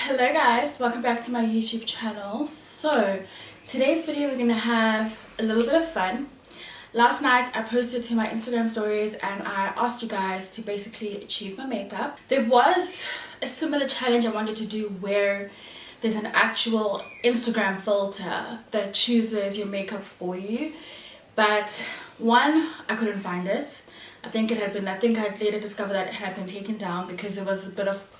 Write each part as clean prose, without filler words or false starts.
Hello guys, welcome back to my YouTube channel. So today's video we're gonna have a little bit of fun. Last night I posted to my Instagram stories and I asked you guys to basically choose my makeup. There was a similar challenge I wanted to do where there's an actual Instagram filter that chooses your makeup for you, but one, I couldn't find it. I think I later discovered that it had been taken down because there was a bit of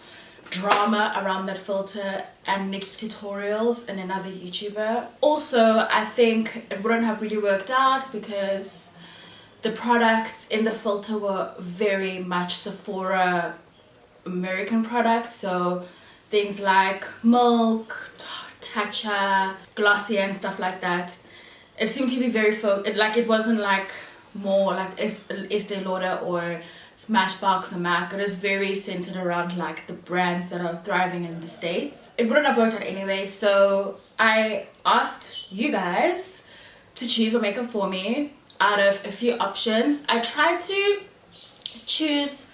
drama around that filter and Nikki Tutorials and another YouTuber. Also, I think it wouldn't have really worked out because the products in the filter were very much Sephora American products, so things like Milk, Tatcha, Glossier and stuff like that. It seemed to be very it wasn't like more like Estee Lauder or Smashbox or MAC. It is very centered around like the brands that are thriving in the States. It wouldn't have worked out anyway, so I asked you guys to choose a makeup for me out of a few options. I tried to choose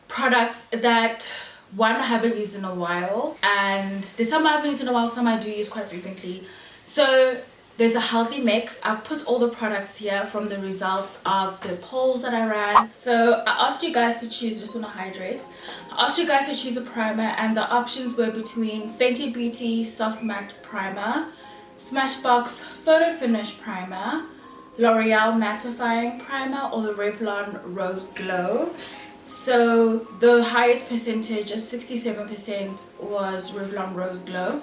products that one, I haven't used in a while, and there's some I haven't used in a while, some I do use quite frequently. So there's a healthy mix. I've put all the products here from the results of the polls that I ran. So I asked you guys to choose, just want to hydrate. I asked you guys to choose a primer and the options were between Fenty Beauty Soft Matte Primer, Smashbox Photo Finish Primer, L'Oreal Mattifying Primer, or the Revlon Rose Glow. So the highest percentage of 67% was Revlon Rose Glow.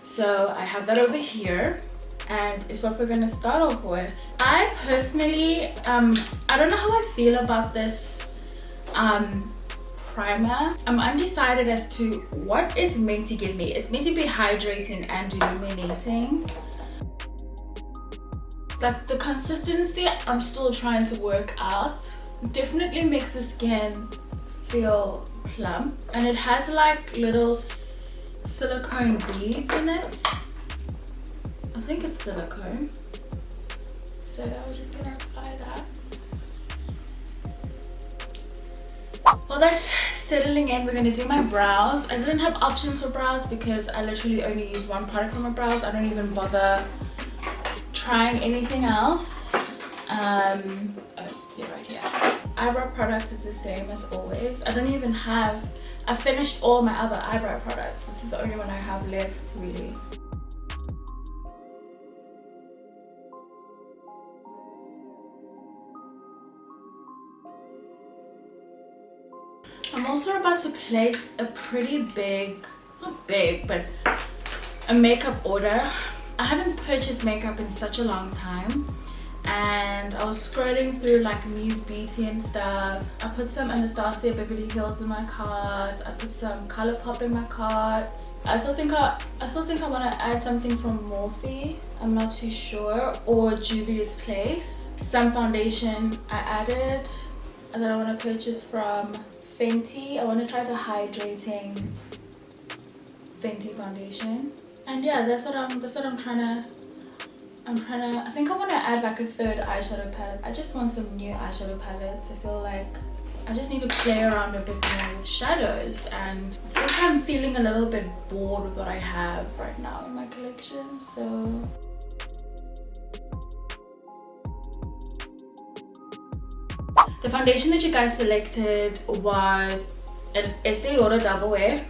So I have that over here, and it's what we're gonna start off with. I personally I don't know how I feel about this primer. I'm undecided as to what it's meant to give me. It's meant to be hydrating and illuminating. Like the consistency I'm still trying to work out. Definitely makes the skin feel plump, and it has like little silicone beads in it. I think it's silicone, so I was just gonna apply that. While that's settling in, we're gonna do my brows. I didn't have options for brows because I literally only use one product for my brows. I don't even bother trying anything else. Yeah, right here. Eyebrow product is the same as always. I finished all my other eyebrow products. This is the only one I have left, really. I'm also about to place a pretty big, not big, but a makeup order. I haven't purchased makeup in such a long time, and I was scrolling through like Muse Beauty and stuff. I put some Anastasia Beverly Hills in my cart. I put some Colourpop in my cart. I still think I want to add something from Morphe. I'm not too sure, or Juvia's Place. Some foundation I added, and then I want to purchase from Fenty. I want to try the hydrating Fenty foundation. And yeah, that's what I'm trying to. I think I want to add like a third eyeshadow palette. I just want some new eyeshadow palettes. I feel like I just need to play around a bit more with shadows, and I think I'm feeling a little bit bored with what I have right now in my collection. So the foundation that you guys selected was an Estee Lauder Double Wear,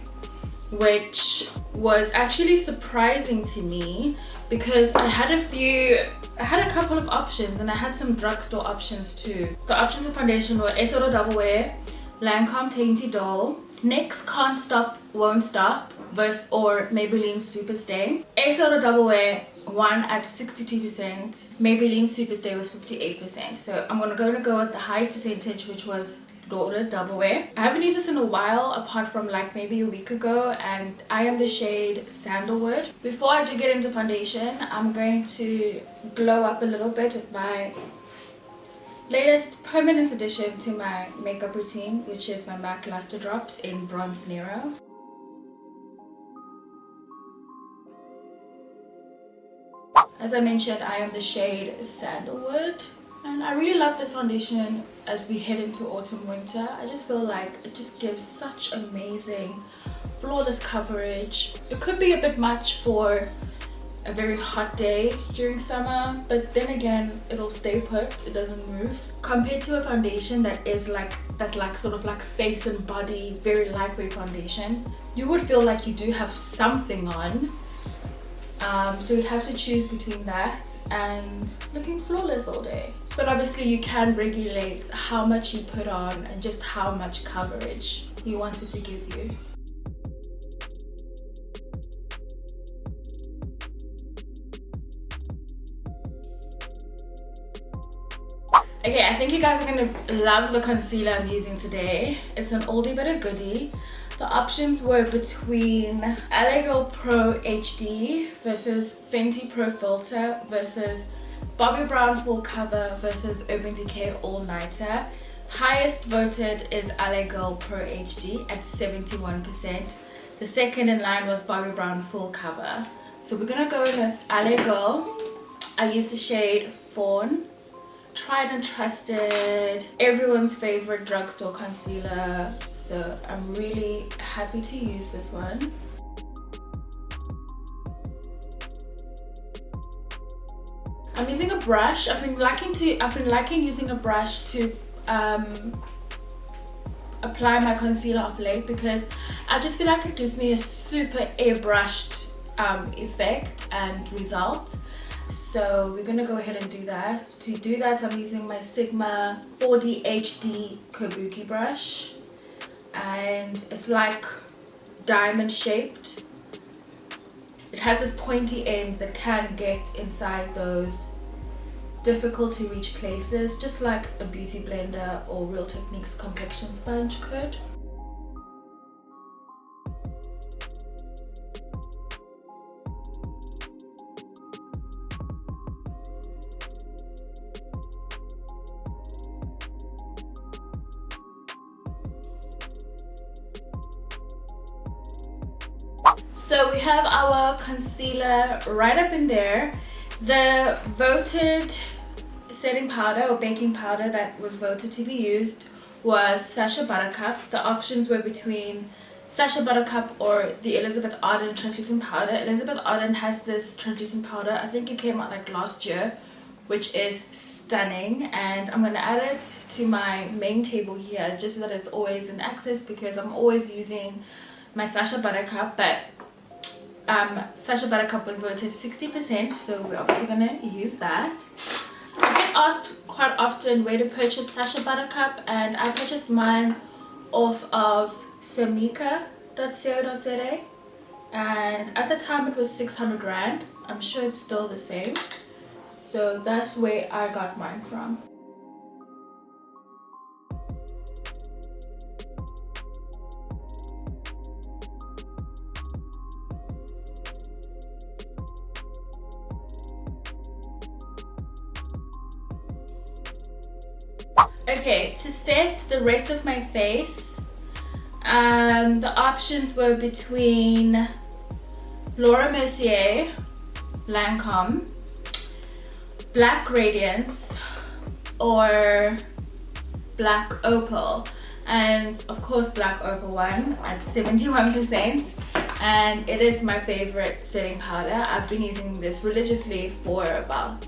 which was actually surprising to me because I had a couple of options, and I had some drugstore options too. The options for foundation were Estee Lauder Double Wear, Lancome Tainty Doll, NYX Can't Stop Won't Stop, or Maybelline Superstay. Estee Lauder Double Wear won at 62%, Maybelline Superstay was 58%. So I'm gonna go with the highest percentage, which was Lauder Double Wear. I haven't used this in a while, apart from like maybe a week ago, and I am the shade Sandalwood. Before I do get into foundation, I'm going to glow up a little bit with my latest permanent addition to my makeup routine, which is my MAC Luster Drops in Bronze Nero. As I mentioned, I am the shade Sandalwood, and I really love this foundation as we head into autumn winter. I just feel like it just gives such amazing flawless coverage. It could be a bit much for a very hot day during summer, but then again it'll stay put, it doesn't move, compared to a foundation that is like sort of like face and body, very lightweight foundation. You would feel like you do have something on, so you'd have to choose between that and looking flawless all day. But obviously you can regulate how much you put on and just how much coverage you want it to give you. Okay, I think you guys are gonna love the concealer I'm using today. It's an oldie but a goodie. The options were between LA Girl Pro HD versus Fenty Pro Filter versus Bobbi Brown Full Cover versus Urban Decay All Nighter. Highest voted is LA Girl Pro HD at 71%. The second in line was Bobbi Brown Full Cover. So we're gonna go with LA Girl. I used the shade Fawn. Tried and trusted, everyone's favorite drugstore concealer, so I'm really happy to use this one. I'm using a brush. I've been liking using a brush to apply my concealer of late, because I just feel like it gives me a super airbrushed effect and result. So we're gonna go ahead and do that. To do that, I'm using my Sigma 4D HD Kabuki brush, and it's like diamond shaped. It has this pointy end that can get inside those difficult to reach places, just like a beauty blender or Real Techniques complexion sponge could. So we have our concealer right up in there. The voted setting powder or baking powder that was voted to be used was Sacha Buttercup. The options were between Sacha Buttercup or the Elizabeth Arden translucent powder. Elizabeth Arden has this translucent powder. I think it came out like last year, which is stunning, and I'm gonna add it to my main table here just so that it's always in access, because I'm always using my Sacha Buttercup, but Sacha Buttercup was voted 60%, so we're obviously gonna use that. I get asked quite often where to purchase Sacha Buttercup, and I purchased mine off of samika.co.za, and at the time it was 600 Rand. I'm sure it's still the same, so that's where I got mine from. Okay, to set the rest of my face, the options were between Laura Mercier, Lancome, Black Radiance, or Black Opal. And of course Black Opal won at 71%, and it is my favorite setting powder. I've been using this religiously for about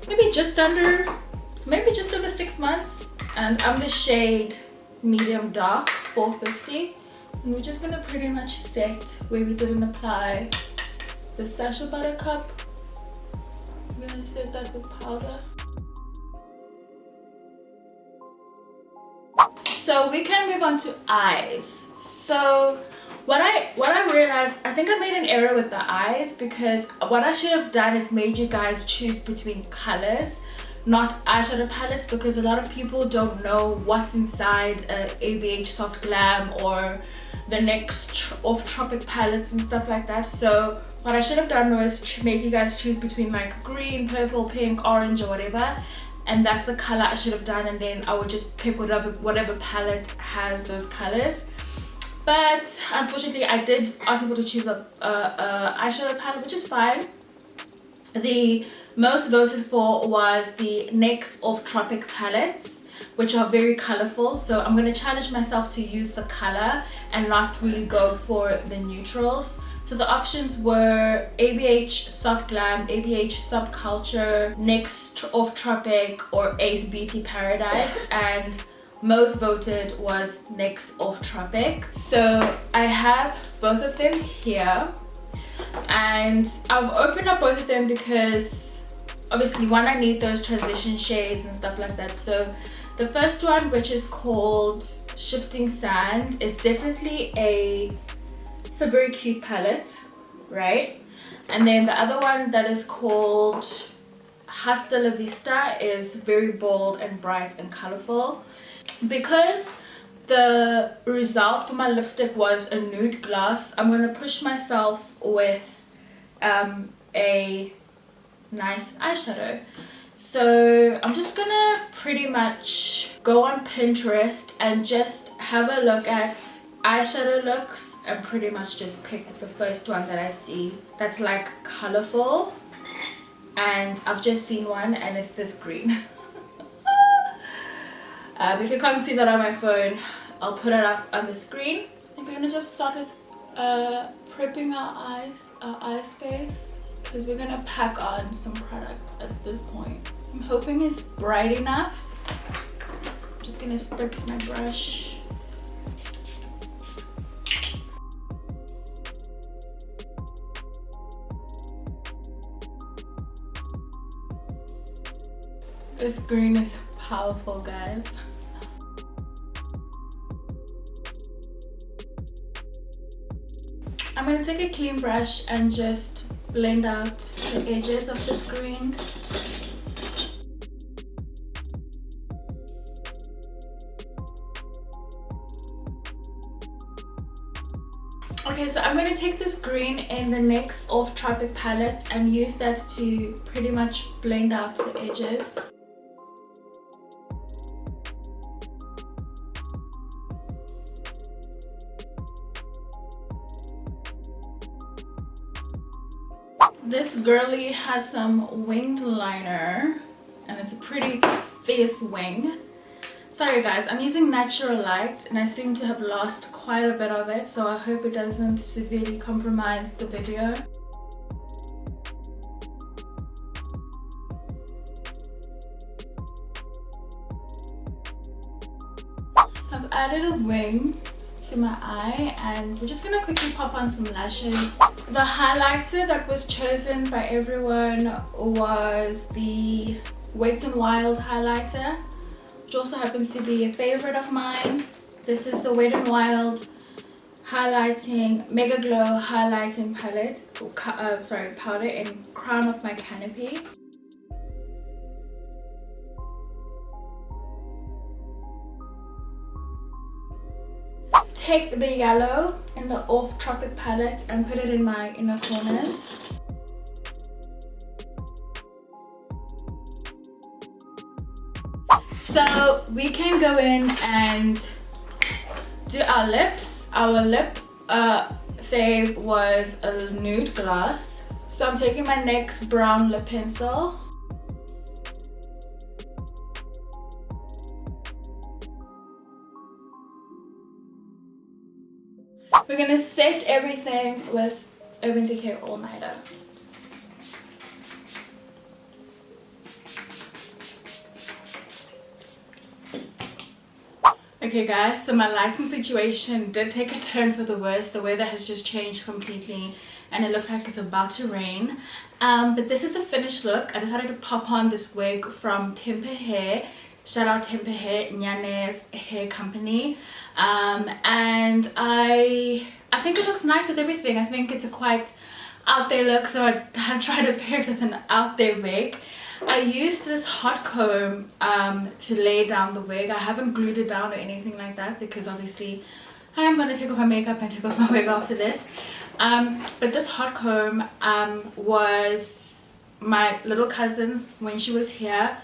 maybe just over 6 months, and I'm the shade medium dark 450, and we're just gonna pretty much set where we didn't apply the Sacha Buttercup. I'm gonna set that with powder. So we can move on to eyes. So what I realized, I think I made an error with the eyes, because what I should have done is made you guys choose between colors, not eyeshadow palettes, because a lot of people don't know what's inside ABH Soft Glam or the NYX Off Tropic palettes and stuff like that. So what I should have done was make you guys choose between like green, purple, pink, orange, or whatever, and that's the color I should have done, and then I would just pick whatever palette has those colors. But unfortunately I did ask people to choose a eyeshadow palette, which is fine. The most voted for was the NYX Off Tropic palettes, which are very colorful. So I'm going to challenge myself to use the color and not really go for the neutrals. So the options were ABH Soft Glam, ABH Subculture, NYX Off Tropic, or Ace Beauty Paradise, and most voted was NYX Off Tropic. So I have both of them here, and I've opened up both of them because obviously one, I need those transition shades and stuff like that. So the first one, which is called Shifting Sand, is definitely it's a very cute palette, right? And then the other one that is called Hasta La Vista is very bold and bright and colorful. Because the result for my lipstick was a nude gloss, I'm going to push myself with a nice eyeshadow. So I'm just gonna pretty much go on Pinterest and just have a look at eyeshadow looks and pretty much just pick the first one that I see that's like colorful. And I've just seen one, and it's this green. If you can't see that on my phone, I'll put it up on the screen. I'm gonna just start with prepping our eye space, because we're gonna pack on some product at this point. I'm hoping it's bright enough. Just gonna spritz my brush. This green is powerful, guys. I'm gonna take a clean brush and just blend out the edges of this green. Okay, so I'm gonna take this green in the NYX Off Tropic palette and use that to pretty much blend out the edges. This girly has some winged liner, and it's a pretty fierce wing. Sorry guys, I'm using natural light and I seem to have lost quite a bit of it, so I hope it doesn't severely compromise the video. I've added a wing to my eye, and we're just gonna quickly pop on some lashes. The highlighter that was chosen by everyone was the Wet n Wild highlighter, which also happens to be a favorite of mine. This is the Wet n Wild highlighting Mega Glow highlighting palette, powder in Crown of My Canopy. Take the yellow in the Off Tropic palette and put it in my inner corners. So we can go in and do our lips. Our lip fave was a nude gloss. So I'm taking my NYX brown lip pencil. We're gonna set everything with Urban Decay All Nighter. Okay guys, so my lighting situation did take a turn for the worse. The weather has just changed completely and it looks like it's about to rain. But this is the finished look. I decided to pop on this wig from Temper Hair. Shout out Temper Hair, Nyane's hair company. And I think it looks nice with everything. I think it's a quite out there look, so I tried to pair it with an out there wig. I used this hot comb to lay down the wig. I haven't glued it down or anything like that because obviously I am going to take off my makeup and take off my wig after this. But this hot comb was my little cousin's when she was here.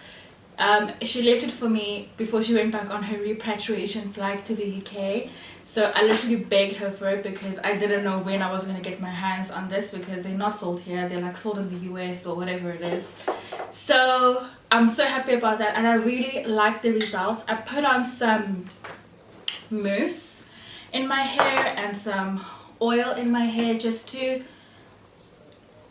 She left it for me before she went back on her repatriation flight to the UK. So I literally begged her for it because I didn't know when I was going to get my hands on this because they're not sold here. They're like sold in the US or whatever it is. So I'm so happy about that, and I really like the results. I put on some mousse in my hair and some oil in my hair just to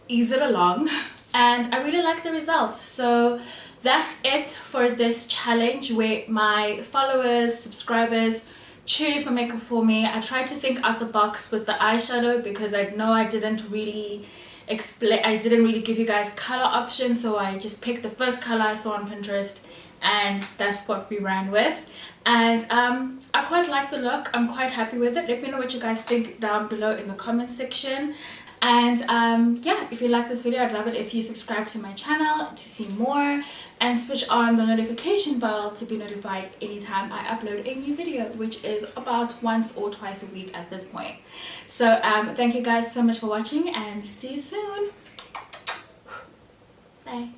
ease it along, and I really like the results. So that's it for this challenge where my followers, subscribers choose my makeup for me. I tried to think out the box with the eyeshadow because I know I didn't really give you guys color options, so I just picked the first color I saw on Pinterest and that's what we ran with. And I quite like the look. I'm quite happy with it. Let me know what you guys think down below in the comment section. And yeah, if you like this video, I'd love it if you subscribe to my channel to see more and switch on the notification bell to be notified anytime I upload a new video, which is about once or twice a week at this point. So thank you guys so much for watching, and see you soon. Bye.